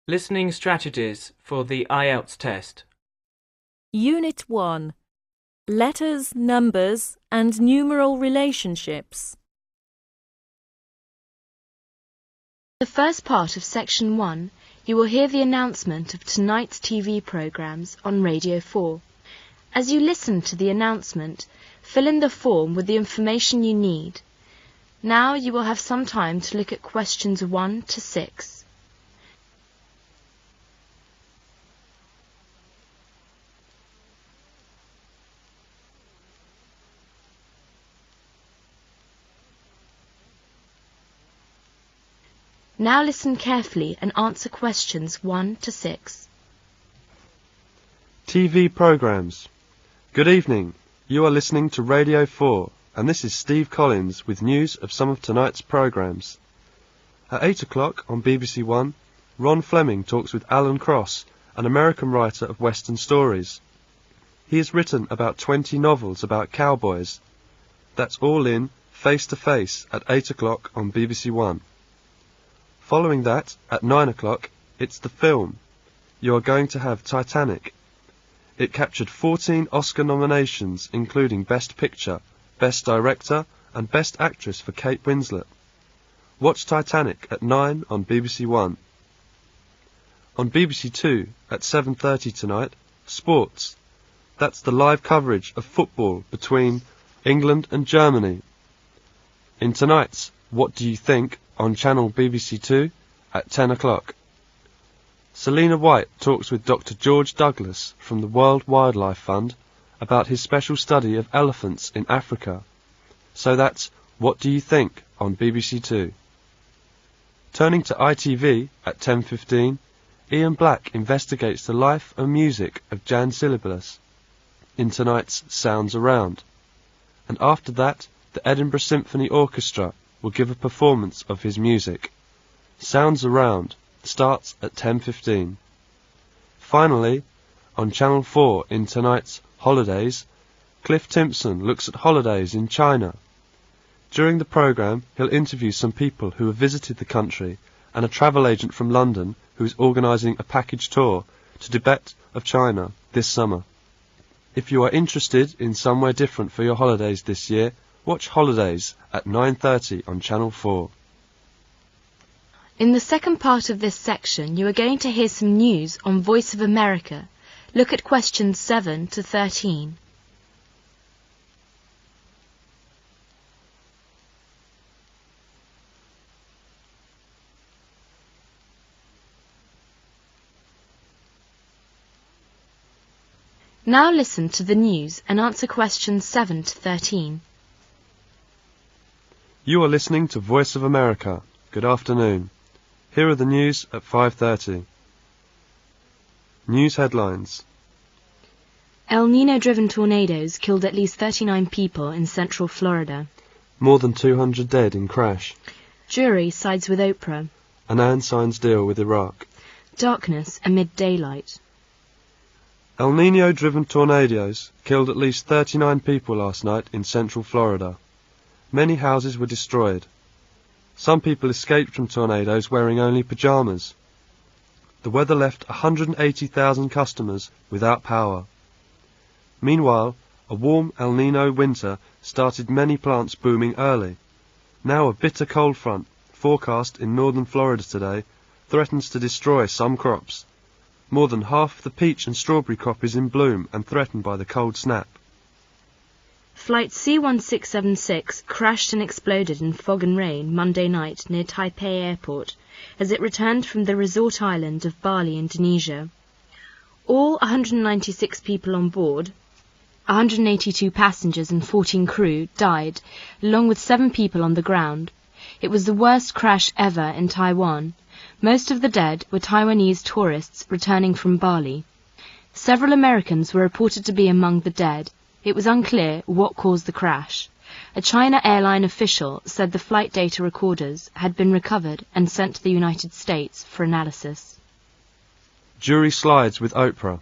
Listening strategies for the Ielts test. Unit 1. Letters, numbers, and numeral relationships. The first part of Section 1, you will hear the announcement of tonight's TV programmes on Radio 4. As you listen to the announcement, fill in the form with the information you need. Now you will have some time to look at questions 1 to 6. Now listen carefully and answer questions 1 to 6. TV programmes. Good evening. You are listening to Radio 4, and this is Steve Collins with news of some of tonight's programmes. At 8 o'clock on BBC One, Ron Fleming talks with Alan Cross, an American writer of Western stories. He has written about 20 novels about cowboys. That's all in Face to Face at 8 o'clock on BBC One. Following that, at 9 o'clock, it's the film. You are going to have Titanic. It captured 14 Oscar nominations, including Best Picture, Best Director, and Best Actress for Kate Winslet. Watch Titanic at 9 on BBC One. On BBC Two, at 7:30 tonight, Sports. That's the live coverage of football between England and Germany. In tonight's What Do You Think? On channel BBC Two at 10 o'clock. Selina White talks with Dr. George Douglas from the World Wildlife Fund about his special study of elephants in Africa. So that's What Do You Think? On BBC Two. Turning to ITV at 10:15, Ian Black investigates the life and music of Jan Syllabus in tonight's Sounds Around. And after that, the Edinburgh Symphony Orchestra will give a performance of his music. Sounds Around starts at 10:15. Finally, on Channel 4 in tonight's Holidays, Cliff Timpson looks at holidays in China. During the programme, he'll interview some people who have visited the country and a travel agent from London who is organising a package tour to Tibet of China this summer. If you are interested in somewhere different for your holidays this year, watch Holidays at 9:30 on Channel 4. In the second part of this section, you are going to hear some news on Voice of America. Look at questions 7 to 13. Now listen to the news and answer questions 7 to 13. You are listening to Voice of America. Good afternoon. Here are the news at 5:30. News headlines. El Nino-driven tornadoes killed at least 39 people in central Florida. More than 200 dead in crash. Jury sides with Oprah. Annan signs deal with Iraq. Darkness amid daylight. El Nino-driven tornadoes killed at least 39 people last night in central Florida. Many houses were destroyed. Some people escaped from tornadoes wearing only pajamas. The weather left 180,000 customers without power. Meanwhile, a warm El Nino winter started many plants booming early. Now a bitter cold front, forecast in northern Florida today, threatens to destroy some crops. More than half the peach and strawberry crop is in bloom and threatened by the cold snap. Flight C-1676 crashed and exploded in fog and rain Monday night near Taipei Airport as it returned from the resort island of Bali, Indonesia. All 196 people on board, 182 passengers and 14 crew, died, along with 7 people on the ground. It was the worst crash ever in Taiwan. Most of the dead were Taiwanese tourists returning from Bali. Several Americans were reported to be among the dead. It was unclear what caused the crash. A China airline official said the flight data recorders had been recovered and sent to the United States for analysis. Jury slides with Oprah.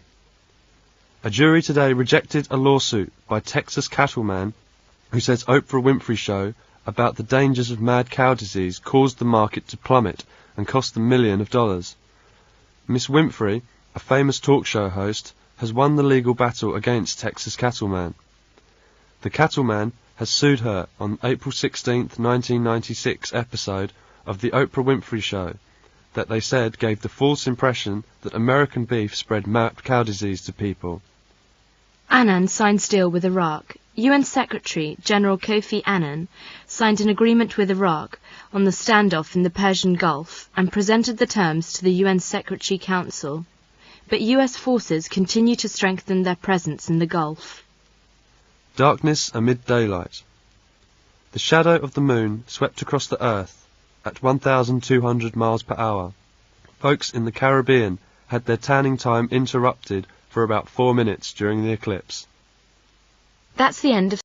A jury today rejected a lawsuit by Texas cattleman who says Oprah Winfrey Show about the dangers of mad cow disease caused the market to plummet and cost them millions of dollars. Miss Winfrey, a famous talk show host, has won the legal battle against Texas Cattleman. The Cattleman has sued her on April 16th, 1996 episode of The Oprah Winfrey Show that they said gave the false impression that American beef spread mad cow disease to people. Annan signs deal with Iraq. UN Secretary General Kofi Annan signed an agreement with Iraq on the standoff in the Persian Gulf and presented the terms to the UN Secretary Council. But US forces continue to strengthen their presence in the Gulf. Darkness amid daylight. The shadow of the moon swept across the earth at 1,200 miles per hour. Folks in the Caribbean had their tanning time interrupted for about 4 minutes during the eclipse. That's the end of